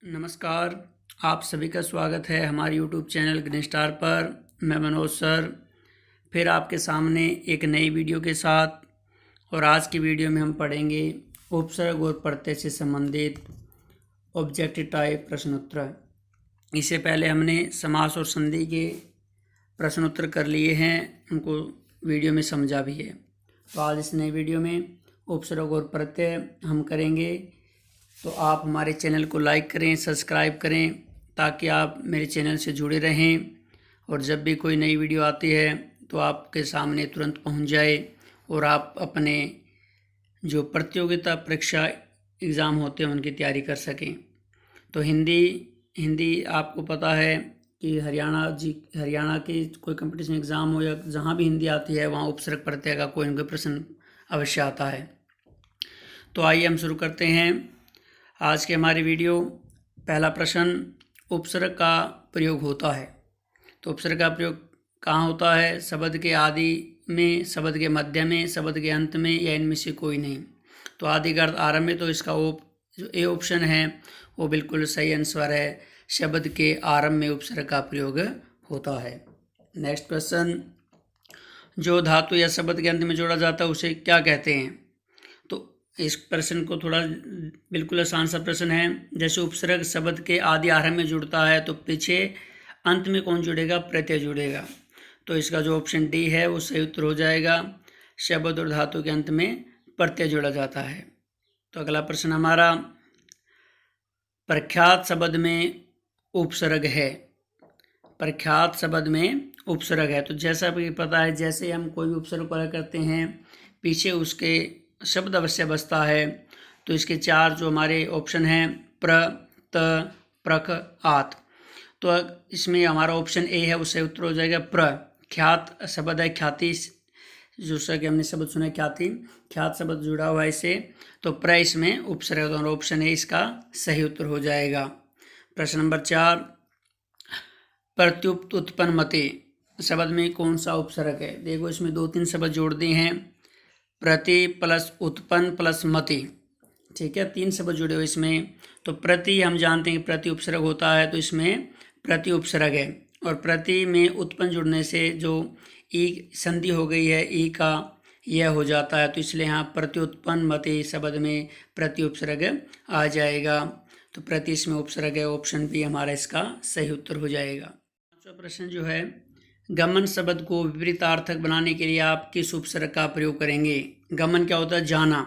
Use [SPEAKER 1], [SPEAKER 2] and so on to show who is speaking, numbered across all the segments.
[SPEAKER 1] नमस्कार। आप सभी का स्वागत है हमारे YouTube चैनल ग्रीन स्टार पर। मैं मनोज सर फिर आपके सामने एक नई वीडियो के साथ। और आज की वीडियो में हम पढ़ेंगे उपसर्ग और प्रत्यय से संबंधित ऑब्जेक्टिव टाइप प्रश्नोत्तर। इससे पहले हमने समास और संधि के प्रश्नोत्तर कर लिए हैं, उनको वीडियो में समझा भी है। तो आज इस नई वीडियो में उपसर्ग और प्रत्यय हम करेंगे। तो आप हमारे चैनल को लाइक करें, सब्सक्राइब करें, ताकि आप मेरे चैनल से जुड़े रहें और जब भी कोई नई वीडियो आती है तो आपके सामने तुरंत पहुंच जाए और आप अपने जो प्रतियोगिता परीक्षा एग्ज़ाम होते हैं उनकी तैयारी कर सकें। तो हिंदी आपको पता है कि हरियाणा की कोई कंपटीशन एग्ज़ाम हो या जहाँ भी हिंदी आती है वहाँ उपसर्ग प्रत्यय का कोई न कोई प्रश्न अवश्य आता है। तो आइए हम शुरू करते हैं आज के हमारी वीडियो। पहला प्रश्न, उपसर्ग का प्रयोग होता है। तो उपसर्ग का प्रयोग कहाँ होता है? शब्द के आदि में, शब्द के मध्य में, शब्द के अंत में, या इनमें से कोई नहीं। तो आदि का अर्थ आरंभ में, तो इसका जो ए ऑप्शन है वो बिल्कुल सही आंसर है। शब्द के आरंभ में उपसर्ग का प्रयोग होता है। नेक्स्ट क्वेश्चन, जो धातु या शब्द के अंत में जोड़ा जाता है उसे क्या कहते हैं? इस प्रश्न को थोड़ा बिल्कुल आसान सा प्रश्न है। जैसे उपसर्ग शब्द के आदि आरंभ में जुड़ता है तो पीछे अंत में कौन जुड़ेगा? प्रत्यय जुड़ेगा। तो इसका जो ऑप्शन डी है वो सही उत्तर हो जाएगा। शब्द और धातु के अंत में प्रत्यय जोड़ा जाता है। तो अगला प्रश्न हमारा, प्रख्यात शब्द में उपसर्ग है। प्रख्यात शब्द में उपसर्ग है। तो जैसा भी पता है, जैसे हम कोई भी उपसर्ग प्रयोग करते हैं पीछे उसके शब्द अवश्य बसता है। तो इसके चार जो हमारे ऑप्शन हैं, प्र, त, प्रख, आत। तो इसमें हमारा ऑप्शन ए है, उससे उत्तर हो जाएगा प्र। ख्यात शब्द है, ख्याति, जो कि हमने शब्द सुना ख्याति, ख्यात शब्द जुड़ा हुआ है इससे। तो प्र इसमें उपसर्ग, और ऑप्शन ए इसका सही उत्तर हो जाएगा। प्रश्न नंबर 4, प्रत्युक्त उत्पन्न मते शब्द में कौन सा उपसर्ग है? देखो इसमें 2-3 शब्द जोड़ दिए हैं, प्रति प्लस उत्पन्न प्लस मति। ठीक है, 3 शब्द जुड़े हुए इसमें। तो प्रति हम जानते हैं कि प्रति उपसर्ग होता है, तो इसमें प्रति उपसर्ग है। और प्रति में उत्पन्न जुड़ने से जो ई संधि हो गई है, ई का यह हो जाता है, तो इसलिए यहाँ प्रति उत्पन्न मति शब्द में प्रति उपसर्ग आ जाएगा। तो प्रति इसमें उपसर्ग है, ऑप्शन बी हमारा इसका सही उत्तर हो जाएगा। पांचवा प्रश्न जो है, गमन शब्द को विपरीतार्थक बनाने के लिए आप किस उपसर्ग का प्रयोग करेंगे? गमन क्या होता है? जाना।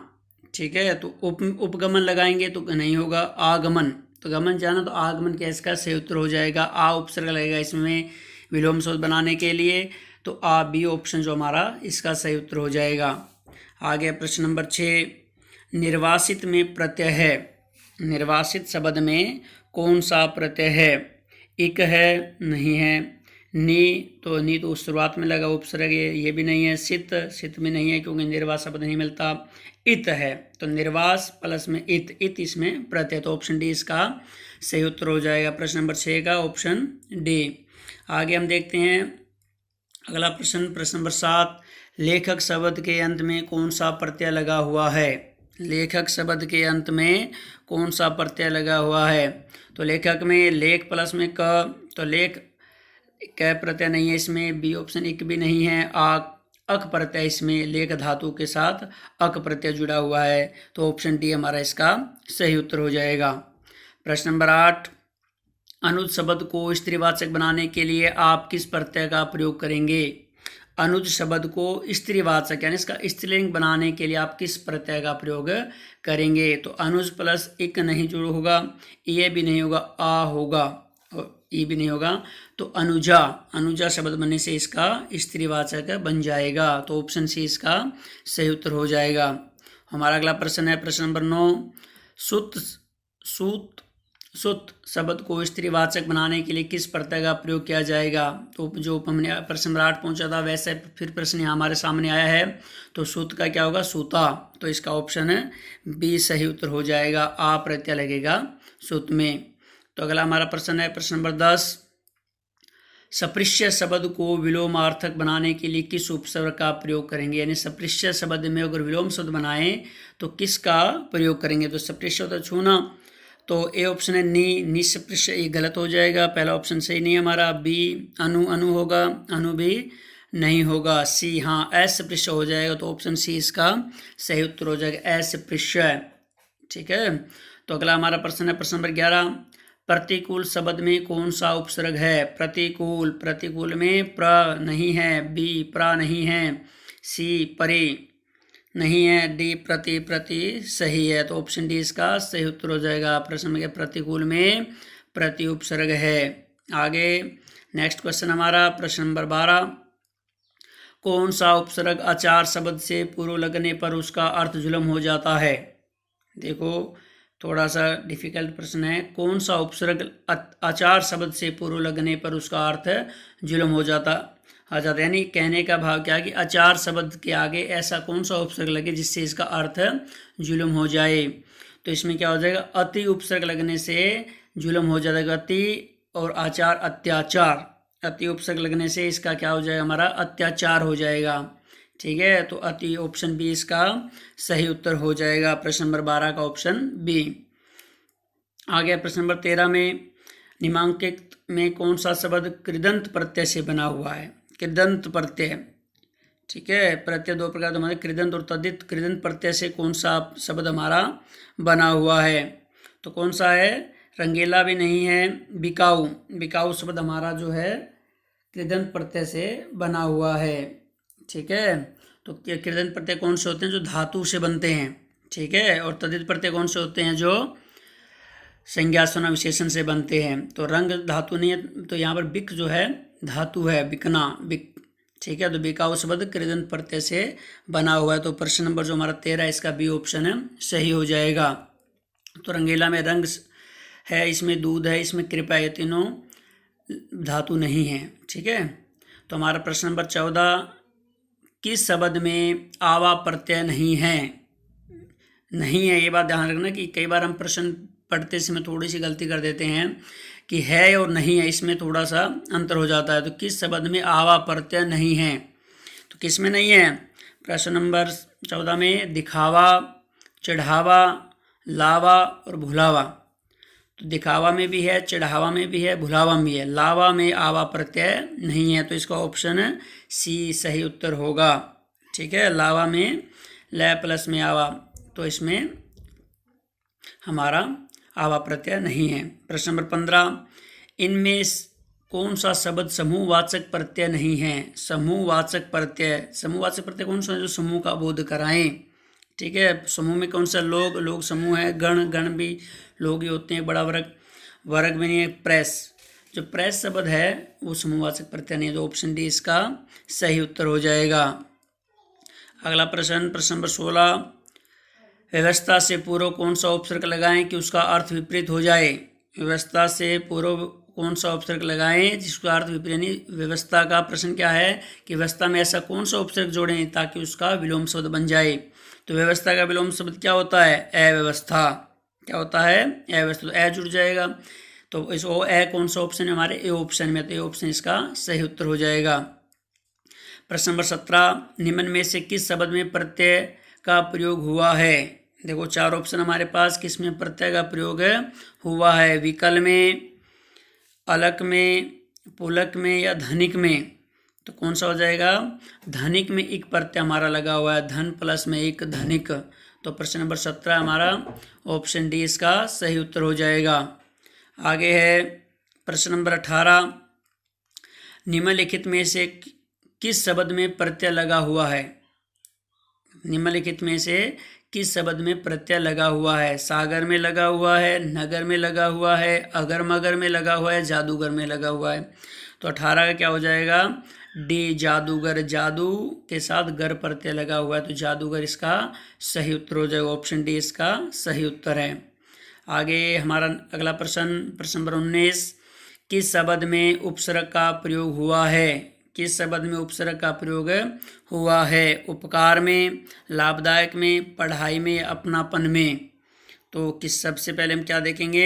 [SPEAKER 1] ठीक है, तो उपगमन लगाएंगे तो नहीं होगा, आगमन। तो गमन जाना, तो आगमन क्या इसका सही उत्तर हो जाएगा। आ उपसर्ग लगेगा इसमें विलोम शब्द बनाने के लिए, तो आ बी ऑप्शन जो हमारा इसका सही उत्तर हो जाएगा। आगे प्रश्न नंबर 6, निर्वासित में प्रत्यय है। निर्वासित शब्द में कौन सा प्रत्यय है? इक है, नहीं है। नी, तो नी तो शुरुआत में लगा उपसर्ग है, ये भी नहीं है। सित में नहीं है क्योंकि निर्वास शब्द नहीं मिलता। इत है, तो निर्वास प्लस में इत इसमें प्रत्यय, तो ऑप्शन डी इसका सही उत्तर हो जाएगा। प्रश्न नंबर 6 का ऑप्शन डी। आगे हम देखते हैं अगला प्रश्न, प्रश्न नंबर 7, लेखक शब्द के अंत में कौन सा प्रत्यय लगा हुआ है? लेखक शब्द के अंत में कौन सा प्रत्यय लगा हुआ है? तो लेखक में लेख प्लस में क, तो लेख क प्रत्यय नहीं है इसमें। बी ऑप्शन इक भी नहीं है। अक प्रत्यय इसमें लेख धातु के साथ अक प्रत्यय जुड़ा हुआ है, तो ऑप्शन डी हमारा इसका सही उत्तर हो जाएगा। प्रश्न नंबर 8, अनुज शब्द को स्त्रीवाचक बनाने के लिए आप किस प्रत्यय का प्रयोग करेंगे? अनुज शब्द को स्त्रीवाचक यानी इसका स्त्रीलिंग बनाने के लिए आप किस प्रत्यय का प्रयोग करेंगे? तो अनुज प्लस इक नहीं जुड़ होगा, ये भी नहीं होगा, आ होगा, और ई भी नहीं होगा। तो अनुजा शब्द बनने से इसका स्त्रीवाचक बन जाएगा, तो ऑप्शन सी इसका सही उत्तर हो जाएगा। हमारा अगला प्रश्न है प्रश्न नंबर 9, सुत शब्द को स्त्रीवाचक बनाने के लिए किस प्रत्यय का प्रयोग किया जाएगा? तो जो हमने प्रश्न नंबर 8 पहुंचा था वैसे फिर प्रश्न यहाँ हमारे सामने आया है। तो सुत का क्या होगा? सूता, तो इसका ऑप्शन बी सही उत्तर हो जाएगा। आ प्रत्यय लगेगा सुत में। तो अगला हमारा प्रश्न है प्रश्न नंबर 10, सपृश्य शब्द को विलोमार्थक बनाने के लिए किस उपसर्ग का प्रयोग करेंगे? यानी सपृश्य शब्द में अगर विलोम शब्द बनाएं तो किसका प्रयोग करेंगे? तो सपृश्य होता है छूना, तो ए ऑप्शन है नी सप्रिश, ये गलत हो जाएगा, पहला ऑप्शन सही नहीं है हमारा। बी अनु होगा, अनु भी नहीं होगा। सी हाँ असपृश हो जाएगा, तो ऑप्शन सी इसका सही उत्तर हो जाएगा, असपृश। ठीक है, तो अगला हमारा प्रश्न है प्रश्न नंबर 11, प्रतिकूल शब्द में कौन सा उपसर्ग है? प्रतिकूल, प्रतिकूल में प्र नहीं है, बी प्रा नहीं है, सी परि नहीं है, डी प्रति, प्रति सही है, तो ऑप्शन डी इसका सही उत्तर हो जाएगा। प्रश्न में प्रतिकूल में प्रति उपसर्ग है। आगे नेक्स्ट क्वेश्चन हमारा प्रश्न नंबर 12, कौन सा उपसर्ग आचार शब्द से पूर्व लगने पर उसका अर्थ जुलम हो जाता है? देखो थोड़ा सा डिफिकल्ट प्रश्न है। कौन सा उपसर्ग आचार शब्द से पूर्व लगने पर उसका अर्थ जुलम हो जाता यानी कहने का भाव क्या है कि आचार शब्द के आगे ऐसा कौन सा उपसर्ग लगे जिससे इसका अर्थ जुलम हो जाए। तो इसमें क्या हो जाएगा, अति उपसर्ग लगने से जुलम हो जाएगा, अति और आचार अत्याचार, अति उपसर्ग लगने से इसका क्या हो जाएगा, हमारा अत्याचार हो जाएगा। ठीक है, तो अति ऑप्शन बी इसका सही उत्तर हो जाएगा, प्रश्न नंबर 12 का ऑप्शन बी। आगे प्रश्न नंबर 13 में निम्नांकित में कौन सा शब्द कृदंत प्रत्यय से बना हुआ है? कृदंत प्रत्यय, ठीक है, प्रत्यय दो प्रकार हमारे कृदंत और तद्धित। कृदंत प्रत्यय से कौन सा शब्द हमारा बना हुआ है? तो कौन सा है? रंगीला भी नहीं है, बिकाऊ, बिकाऊ शब्द हमारा जो है कृदंत प्रत्यय से बना हुआ है। ठीक है, तो कृदंत प्रत्यय कौन से होते हैं? जो धातु से बनते हैं। ठीक है, और तद्धित प्रत्यय कौन से होते हैं? जो संज्ञासना विशेषण से बनते हैं। तो रंग धातु नहीं है, तो यहाँ पर बिक जो है धातु है, बिकना, बिक। ठीक है, तो बिकाऊ शब्द कृदंत प्रत्यय से बना हुआ है, तो प्रश्न नंबर जो हमारा 13 इसका बी ऑप्शन है सही हो जाएगा। तो रंगीला में रंग है, इसमें दूध है, इसमें कृपया, ये तीनों धातु नहीं है। ठीक है, तो हमारा प्रश्न नंबर 14, किस शब्द में आवा प्रत्यय नहीं है? नहीं है, ये बात ध्यान रखना कि कई बार हम प्रश्न पढ़ते समय थोड़ी सी गलती कर देते हैं कि है और नहीं है, इसमें थोड़ा सा अंतर हो जाता है। तो किस शब्द में आवा प्रत्यय नहीं है? तो किस में नहीं है? प्रश्न नंबर 14 में दिखावा, चढ़ावा, लावा और भुलावा। तो दिखावा में भी है, चढ़ावा में भी है, भुलावा में भी है, लावा में आवा प्रत्यय नहीं है, तो इसका ऑप्शन सी सही उत्तर होगा। ठीक है, लावा में ल प्लस में आवा, तो इसमें हमारा आवा प्रत्यय नहीं है। प्रश्न नंबर 15, इनमें कौन सा शब्द समूहवाचक प्रत्यय नहीं है? समूहवाचक प्रत्यय, समूहवाचक प्रत्यय कौन सा है? जो समूह का बोध कराएं। ठीक है, समूह में कौन सा? लोग, लोग समूह है, गण, गण भी लोग ही होते हैं, बड़ा वर्ग, वर्ग में नहीं है, प्रेस, जो प्रेस शब्द है वो समूहवाचक प्रत्यय नहीं है, तो ऑप्शन डी इसका सही उत्तर हो जाएगा। अगला प्रश्न प्रश्न नंबर 16, व्यवस्था से पूर्व कौन सा उपसर्ग लगाएं कि उसका अर्थ विपरीत हो जाए? व्यवस्था से पूर्व कौन सा उपसर्ग लगाएं जिसका अर्थ विपरीत, यानी व्यवस्था का प्रश्न क्या है कि व्यवस्था में ऐसा कौन सा उपसर्ग जोड़ें ताकि उसका विलोम शब्द बन जाए? तो व्यवस्था का विलोम शब्द क्या होता है? अव्यवस्था। क्या होता है? अव्यवस्था, तो ए जुड़ जाएगा, तो इस ओ ए कौन सा ऑप्शन है हमारे? ए ऑप्शन में, तो ए ऑप्शन इसका सही उत्तर हो जाएगा। प्रश्न नंबर 17, निम्न में से किस शब्द में प्रत्यय का प्रयोग हुआ है? देखो 4 ऑप्शन हमारे पास, किस में प्रत्यय का प्रयोग हुआ है? विकल में, अलक में, पुलक में या धनिक में? तो कौन सा हो जाएगा? धनिक में एक प्रत्यय हमारा लगा हुआ है, धन प्लस में एक, धनिक। तो प्रश्न नंबर 17 हमारा ऑप्शन डी इसका सही उत्तर हो जाएगा। आगे है प्रश्न नंबर 18, निम्नलिखित में से किस शब्द में प्रत्यय लगा हुआ है? निम्नलिखित में से किस शब्द में प्रत्यय लगा हुआ है? सागर में लगा हुआ है, नगर में लगा हुआ है, अगर मगर में लगा हुआ है, जादूगर में लगा हुआ है? तो 18 का क्या हो जाएगा? डी, जादूगर, जादू के साथ गर प्रत्यय लगा हुआ है, तो जादूगर इसका सही उत्तर हो जाएगा, ऑप्शन डी इसका सही उत्तर है। आगे हमारा अगला प्रश्न प्रश्न नंबर 19, किस शब्द में उपसर्ग का प्रयोग हुआ है? किस शब्द में उपसर्ग का प्रयोग हुआ है? उपकार में, लाभदायक में, पढ़ाई में, अपनापन में? तो किस सबसे पहले हम क्या देखेंगे?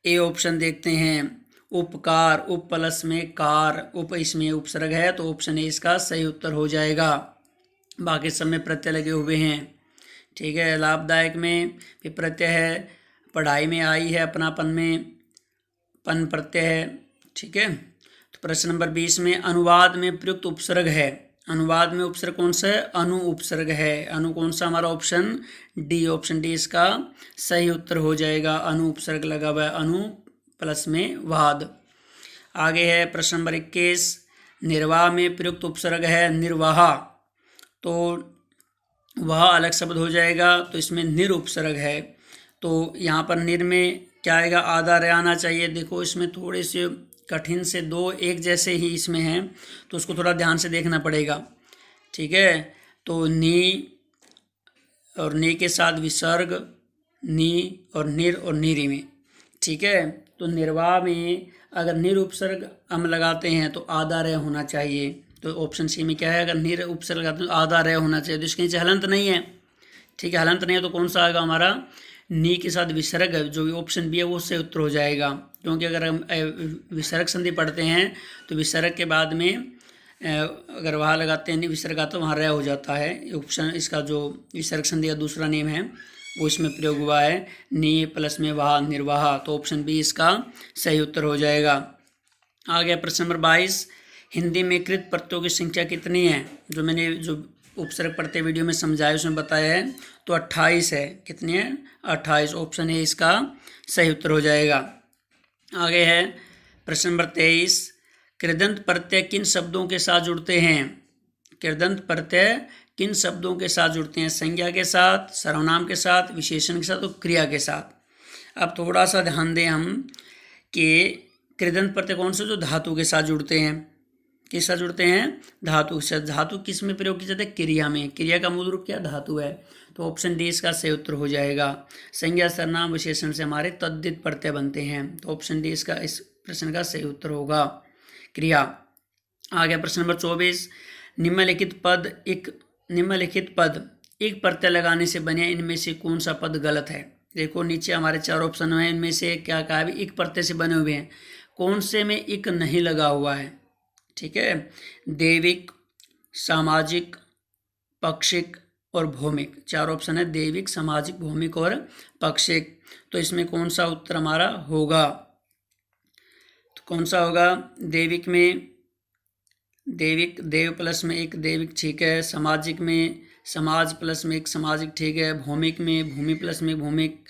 [SPEAKER 1] ए ऑप्शन देखते हैं, उपकार, उप प्लस में कार, उप इसमें उपसर्ग है, तो ऑप्शन ए इसका सही उत्तर हो जाएगा। बाकी सब में प्रत्यय लगे हुए हैं। ठीक है, लाभदायक में भी प्रत्यय है, पढ़ाई में आई है, अपनापन में पन प्रत्यय है। ठीक है, तो प्रश्न नंबर 20 में अनुवाद में प्रयुक्त उपसर्ग है। अनुवाद में उपसर्ग कौन सा है? अनु उपसर्ग है। अनु कौन सा हमारा? Option D. ऑप्शन डी इसका सही उत्तर हो जाएगा। अनु उपसर्ग लगा हुआ है, अनु प्लस में वाद। आगे है प्रश्न नंबर 21, निर्वाह में प्रयुक्त उपसर्ग है निर्वाह, तो वह अलग शब्द हो जाएगा, तो इसमें निर उपसर्ग है। तो यहाँ पर निर में क्या आएगा? आधा रह आना चाहिए। देखो इसमें थोड़े से कठिन से दो एक जैसे ही इसमें हैं, तो उसको थोड़ा ध्यान से देखना पड़ेगा। ठीक है, तो नी और नी के साथ विसर्ग, नी और निर और नीरी में। ठीक है, तो निर्वाह में अगर निर उपसर्ग हम लगाते हैं तो आधा रह होना चाहिए। तो ऑप्शन सी में क्या है? अगर निर उपसर्ग लगाते हैं तो आधा रह होना चाहिए। तो इसके नीचे हलंत नहीं है। ठीक है, हलंत नहीं है तो कौन सा आएगा हमारा? नी के साथ विसर्ग है, जो ऑप्शन बी है वो सही उत्तर हो जाएगा। क्योंकि अगर हम विसर्ग संधि पढ़ते हैं तो विसर्ग के बाद में अगर वहाँ लगाते हैं विसर्ग आता तो वहाँ रह हो जाता है। ऑप्शन इसका जो विसर्ग संधि का दूसरा नेम है वो इसमें प्रयोग हुआ है, नी प्लस में वाह, निर्वाह। तो ऑप्शन बी इसका सही उत्तर हो जाएगा। आगे प्रश्न नंबर 22, हिंदी में कृत प्रत्ययों की संख्या कितनी है? जो मैंने जो उपसर्ग पढ़ते वीडियो में समझाया उसमें बताया है, तो 28 है। कितनी है? 28। ऑप्शन ए इसका सही उत्तर हो जाएगा। आगे है प्रश्न नंबर 23, कृदंत प्रत्यय किन शब्दों के साथ जुड़ते हैं? कृदंत प्रत्यय किन शब्दों के साथ जुड़ते हैं? संज्ञा के साथ, सर्वनाम के साथ, विशेषण के साथ और क्रिया के साथ। अब थोड़ा सा ध्यान दें हम कि कृदंत प्रत्यय कौन से? जो धातु के साथ जुड़ते हैं। किस साथ जुड़ते हैं? धातु से। धातु किस में प्रयोग की जाती है? क्रिया में। क्रिया का मूल रूप क्या? धातु है। तो ऑप्शन डी इसका सही उत्तर हो जाएगा। संज्ञा, सर्वनाम, विशेषण से हमारे तद्धित प्रत्यय बनते हैं। तो ऑप्शन डी इसका इस प्रश्न का सही उत्तर होगा, क्रिया। आगे प्रश्न नंबर 24, निम्नलिखित पद एक प्रत्यय लगाने से बने, इनमें से कौन सा पद गलत है? देखो नीचे हमारे 4 ऑप्शन हैं, इनमें से क्या कहा है? एक प्रत्यय से बने हुए हैं। कौन से में एक नहीं लगा हुआ है? ठीक है, दैविक, सामाजिक, पाक्षिक और भौमिक। 4 ऑप्शन है, दैविक, सामाजिक, भौमिक और पाक्षिक। तो इसमें कौन सा उत्तर हमारा होगा? तो कौन सा होगा? दैविक में दैविक, देव प्लस में एक दैविक, ठीक है। सामाजिक में समाज प्लस में एक सामाजिक, ठीक है। भौमिक में भूमि प्लस में भौमिक।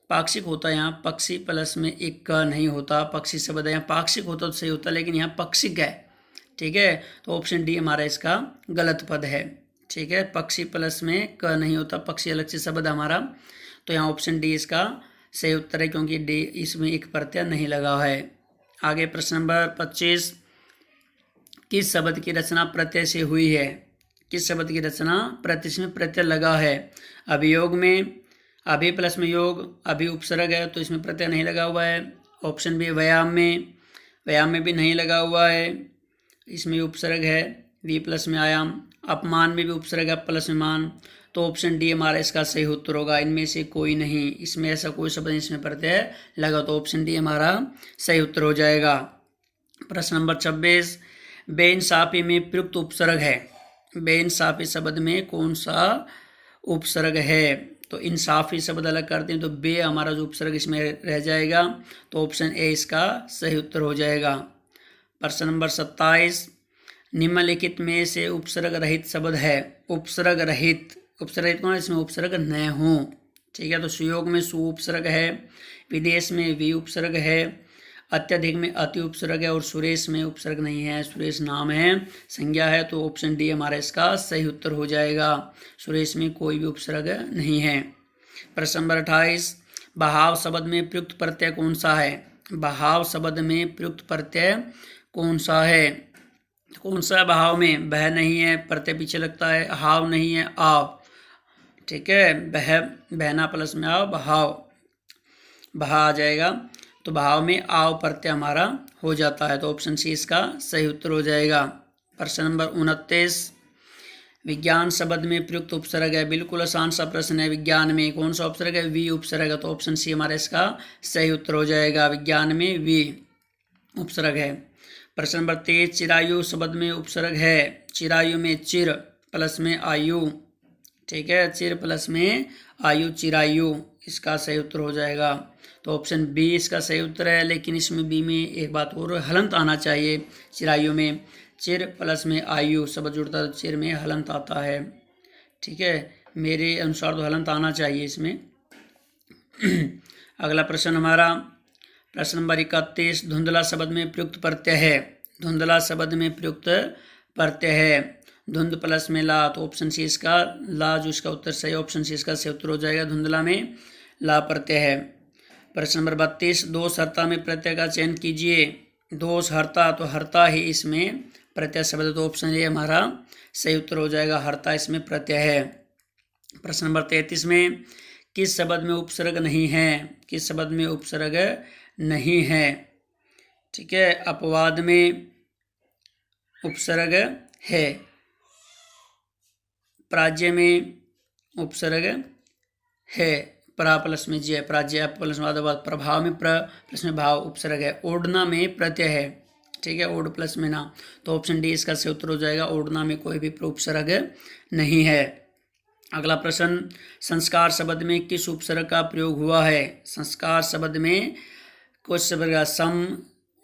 [SPEAKER 1] पाक्षिक होता है यहाँ, पक्षी प्लस में एक का नहीं होता, पक्षी शब्द है यहाँ पाक्षिक होता तो सही होता, लेकिन यहाँ पक्षिक है। ठीक है, तो ऑप्शन डी हमारा इसका गलत पद है। ठीक है, पक्षी प्लस में क नहीं होता, पक्षी अलग से शब्द हमारा, तो यहाँ ऑप्शन डी इसका सही उत्तर है, क्योंकि डी इसमें एक प्रत्यय नहीं लगा है। आगे प्रश्न नंबर 25, किस शब्द की रचना प्रत्यय से हुई है? किस शब्द की रचना प्रत्यय से प्रत्यय लगा है? अभियोग में, अभि प्लस में योग, अभि उपसर्ग है तो इसमें प्रत्यय नहीं लगा हुआ है। ऑप्शन बी व्यायाम में भी नहीं लगा हुआ है, इसमें उपसर्ग है। वी प्लस में आयाम, अपमान में भी उपसर्ग है प्लस में मान। तो ऑप्शन डी हमारा इसका सही उत्तर होगा। इनमें से कोई नहीं, इसमें ऐसा कोई शब्द इसमें प्रत्यय लगा, तो ऑप्शन डी हमारा सही उत्तर हो जाएगा। प्रश्न नंबर 26, बेइंसाफी में प्रयुक्त उपसर्ग है। बेइंसाफी शब्द में कौन सा उपसर्ग है? तो इंसाफी शब्द अलग करते हैं तो बे हमारा जो उपसर्ग इसमें रह जाएगा, तो ऑप्शन ए इसका सही उत्तर हो जाएगा। प्रश्न नंबर 27, निम्नलिखित में से उपसर्ग रहित शब्द है। उपसर्ग रहित कौन है? इसमें उपसर्ग न हो। ठीक है, तो सुयोग में सु उपसर्ग है, विदेश में वी उपसर्ग है, अत्यधिक में अति उपसर्ग है और सुरेश में उपसर्ग नहीं है। सुरेश नाम है, संज्ञा है, तो ऑप्शन डी हमारा इसका सही उत्तर हो जाएगा। सुरेश में कोई भी उपसर्ग नहीं है। प्रश्न नंबर 28, बहाव शब्द में प्रयुक्त प्रत्यय कौन सा है? बहाव शब्द में प्रयुक्त प्रत्यय कौन सा है? कौन सा है बहाव में? बह नहीं है, प्रत्यय पीछे लगता है। हाव नहीं है, आव। ठीक है, बहना प्लस में आव, बहा आ जाएगा, तो भाव में आव प्रत्यय हमारा हो जाता है, तो ऑप्शन सी इसका सही उत्तर हो जाएगा। प्रश्न नंबर 29, विज्ञान शब्द में प्रयुक्त उपसर्ग है। बिल्कुल आसान सा प्रश्न है। विज्ञान में कौन सा उपसर्ग है? वी उपसर्ग है, तो ऑप्शन सी हमारा इसका सही उत्तर हो जाएगा। विज्ञान में वी उपसर्ग है। प्रश्न नंबर 23, चिरायु शब्द में उपसर्ग है। चिरायु में चिर प्लस में आयु। ठीक है, चिर प्लस में आयु चिरायु, इसका सही उत्तर हो जाएगा। तो ऑप्शन बी इसका सही उत्तर है। लेकिन इसमें बी में एक बात और, हलंत आना चाहिए। चिरायु में चिर प्लस में आयु शब्द जुड़ता है तो चिर में हलंत आता है। ठीक है, मेरे अनुसार तो हलंत आना चाहिए इसमें। अगला प्रश्न हमारा प्रश्न नंबर 31, धुंधला शब्द में प्रयुक्त प्रत्यय है। धुंधला शब्द में प्रयुक्त प्रत्यय है। धुंध प्लस में ला, तो ऑप्शन सी इसका ला जो इसका उत्तर सही, ऑप्शन सी इसका सही उत्तर हो जाएगा। धुंधला में ला प्रत्यय है। प्रश्न नंबर 32, दोष हर्ता में प्रत्यय का चयन कीजिए। दोष हर्ता, तो हर्ता ही इसमें प्रत्यय शब्द, तो ऑप्शन ए हमारा सही उत्तर हो जाएगा। हर्ता इसमें प्रत्यय है। प्रश्न नंबर 33 में किस शब्द में उपसर्ग नहीं है। किस शब्द में उपसर्ग नहीं है। ठीक है, अपवाद में उपसर्ग है, प्राज्य में उपसर्ग है, प्रा प्लस में जय, प्राज्य प्लस में प्रभाव में प्र प्लस में भाव उपसर्ग है। ओढ़ना में प्रत्यय है। ठीक है, ओढ़ प्लस में ना, तो ऑप्शन डी इसका सही उत्तर हो जाएगा। ओढ़ना में कोई भी उपसर्ग नहीं है। अगला प्रश्न, संस्कार शब्द में किस उपसर्ग का प्रयोग हुआ है। संस्कार शब्द में कुछ शब्द का सम,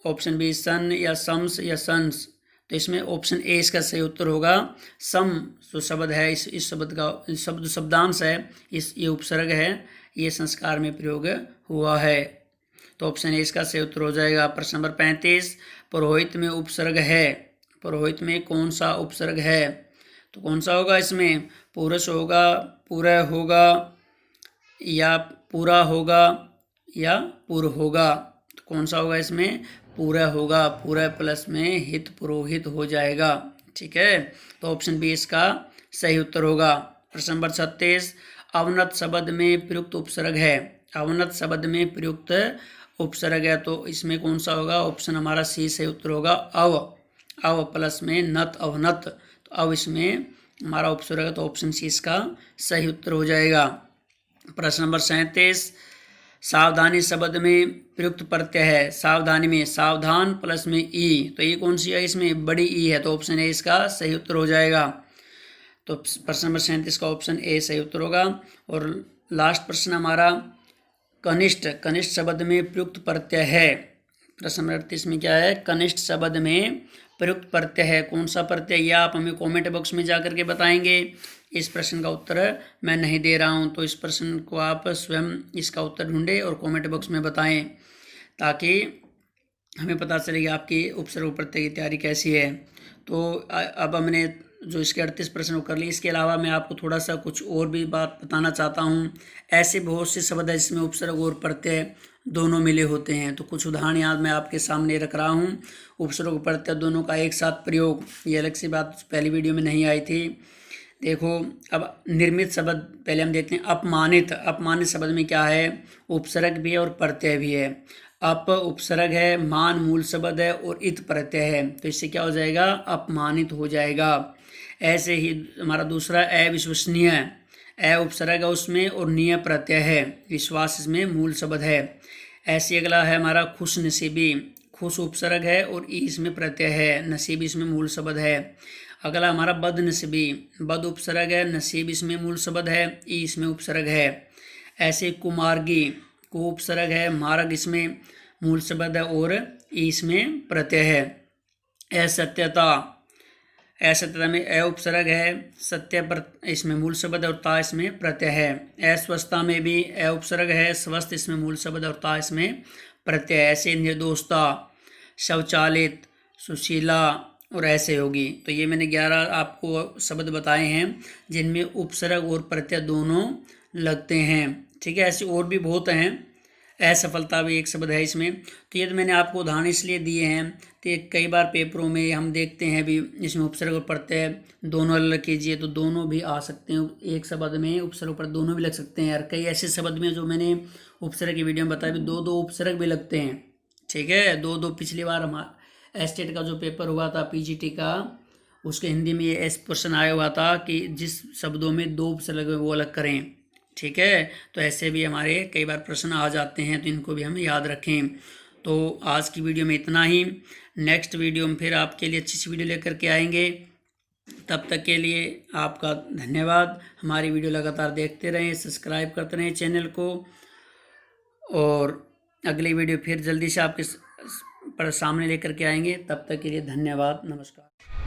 [SPEAKER 1] ऑप्शन बी सन या सम्स या सन्स, तो इसमें ऑप्शन ए इसका सही उत्तर होगा। सम जो शब्द है, इस शब्द का शब्दांश है, ये उपसर्ग है, ये संस्कार में प्रयोग हुआ है, तो ऑप्शन ए इसका सही उत्तर हो जाएगा। प्रश्न नंबर 35, पुरोहित में उपसर्ग है। पुरोहित में कौन सा उपसर्ग है, तो कौन सा होगा इसमें, पुरुष होगा, पूरा होगा, या पूरा होगा, या पुर होगा, तो कौन सा होगा इसमें, पूरा होगा। पूरा प्लस में हित पुरोहित हो जाएगा। ठीक है, तो ऑप्शन बी इसका सही उत्तर होगा। प्रश्न नंबर 36, अवनत शब्द में प्रयुक्त उपसर्ग है। अवनत शब्द में प्रयुक्त उपसर्ग है, तो इसमें कौन सा होगा, ऑप्शन हमारा सी सही उत्तर होगा। अव, अव प्लस में नत, अवनत, तो अव इसमें हमारा उपसर्ग है, तो ऑप्शन सी इसका सही उत्तर हो जाएगा। प्रश्न नंबर 37, सावधानी शब्द में प्रयुक्त प्रत्यय है। सावधानी में सावधान प्लस में ई, तो ये कौन सी है इसमें, बड़ी ई है, तो ऑप्शन ए इसका सही उत्तर हो जाएगा। तो प्रश्न नंबर 37 का ऑप्शन ए सही उत्तर होगा। और लास्ट प्रश्न हमारा कनिष्ठ, कनिष्ठ शब्द में प्रयुक्त प्रत्यय है। प्रश्न नंबर 38 में क्या है, कनिष्ठ शब्द में प्रयुक्त प्रत्यय है। कौन सा प्रत्यय, या आप हमें कमेंट बॉक्स में जा करके बताएंगे। इस प्रश्न का उत्तर मैं नहीं दे रहा हूं, तो इस प्रश्न को आप स्वयं इसका उत्तर ढूंढें और कमेंट बॉक्स में बताएं, ताकि हमें पता चलेगा आपकी उपसर्ग प्रत्यय की तैयारी कैसी है। तो अब हमने जो इसके 38 प्रश्न कर लिए, इसके अलावा मैं आपको थोड़ा सा कुछ और भी बात बताना चाहता हूँ। ऐसे बहुत से शब्द है जिसमें उपसर्ग और प्रत्यय दोनों मिले होते हैं, तो कुछ उदाहरण याद मैं आपके सामने रख रहा हूँ। उपसर्ग प्रत्यय दोनों का एक साथ प्रयोग, ये अलग सी बात पहली वीडियो में नहीं आई थी। देखो, अब निर्मित शब्द पहले हम देखते हैं। अपमानित, अपमानित शब्द में क्या है, उपसर्ग भी है और प्रत्यय भी है। अप उपसर्ग है, मान मूल शब्द है और इत प्रत्यय है, तो इससे क्या हो जाएगा, अपमानित हो जाएगा। ऐसे ही हमारा दूसरा अविश्वसनीय, अ उपसर्ग है उसमें और निय प्रत्यय है, विश्वास इसमें मूल शब्द है। ऐसे अगला है हमारा खुश नसीबी, खुश उपसर्ग है और ई इसमें प्रत्यय है, नसीबी इसमें मूल शब्द है। अगला हमारा बदनसीबी, बद उपसर्ग है, नसीब इसमें मूल शब्द है, ई इसमें उपसर्ग है। ऐसे कुमार्गी, को उपसर्ग है, मार्ग इसमें मूल शब्द है और ई इसमें प्रत्यय है। असत्यता, असत्यता में अ उपसर्ग है, सत्य पर इसमें मूल शब्द है और ता इसमें प्रत्यय है। अस्वस्थता में भी अ उपसर्ग है, स्वस्थ इसमें मूल शब्द और ता इसमें प्रत्यय है। ऐसे निर्दोषता, शौचालित, सुशीला और ऐसे होगी। तो ये मैंने 11 आपको शब्द बताए हैं जिनमें उपसर्ग और प्रत्यय दोनों लगते हैं। ठीक है, ऐसे और भी बहुत हैं। असफलता भी एक शब्द है इसमें। तो ये तो मैंने आपको उदाहरण इसलिए दिए हैं, तो कई बार पेपरों में हम देखते हैं भी इसमें उपसर्ग और प्रत्यय दोनों अलग कीजिए, तो दोनों भी आ सकते हैं। एक शब्द में उपसर्ग पर दोनों भी लग सकते हैं। और कई ऐसे शब्द में जो मैंने उपसर्ग की वीडियो में बताया भी दो उपसर्ग भी लगते हैं। ठीक है, दो पिछली बार हमारा एस्टेट का जो पेपर हुआ था पीजीटी का, उसके हिंदी में ये क्वेश्चन आया हुआ था कि जिस शब्दों में दो उपसर्ग वो अलग करें। ठीक है, तो ऐसे भी हमारे कई बार प्रश्न आ जाते हैं, तो इनको भी हमें याद रखें। तो आज की वीडियो में इतना ही। नेक्स्ट वीडियो में फिर आपके लिए अच्छी सी वीडियो लेकर के आएंगे। तब तक के लिए आपका धन्यवाद। हमारी वीडियो लगातार देखते रहें, सब्सक्राइब करते रहें चैनल को, और अगली वीडियो फिर जल्दी से आपके पर सामने लेकर के आएंगे। तब तक के लिए धन्यवाद, नमस्कार।